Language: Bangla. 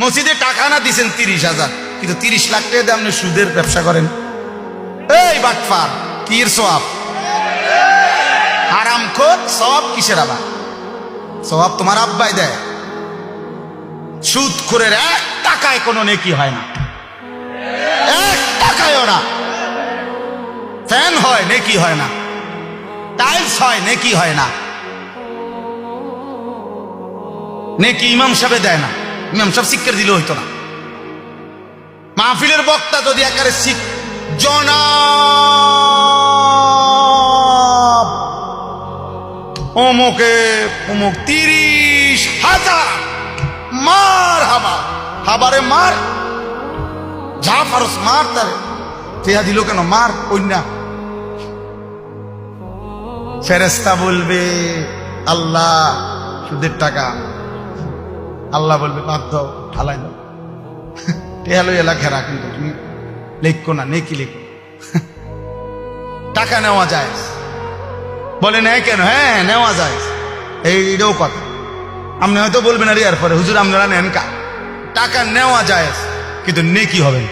মসজিদে টাকা না দিছেন 30,000, কিন্তু 30 লাখ টাকা দিয়ে আপনি সুদের ব্যবসা করেন। এই বাটফার, কি এর সওয়াব? হারামখোর, সওয়াব কিসের? আবার সওয়াব তোমার আব্বাই দেয়। সুদখোরের 1 টাকায় কোনো নেকি হয় না, 1 টাকায়ও না। ফ্যান হয়, নেকি হয় না। টাইলস হয়, নেকি হয় না। নেকি ইমাম সাহেব দেয় না, ইমাম সাহেব শিক্ষার দিলে হইতো না। মাহফিলের বক্তা যদি একারে জনাব অমুকে অমুক 30,000 মার হাবা, হাবারে মার, যা পারস মার, তারে তেয়া দিল কেন, মার কন্যা। ফেরেশতা বলবে আল্লাহ সুদের টাকা, আল্লাহ বলবে বাদ দাও, হালাই দাও, টেহালো এলাকা রাখ, কিন্তু তুমি লেখো না, নেকি লেখো। টাকা নেওয়া যায়, বলে নেয় কেন? হ্যাঁ নেওয়া যায়, এইটাও কথা। আপনি হয়তো বলবেন আরে এরপরে হুজুর আপনারা নেন কা, টাকা নেওয়া যায় কিন্তু নেকি হবে না।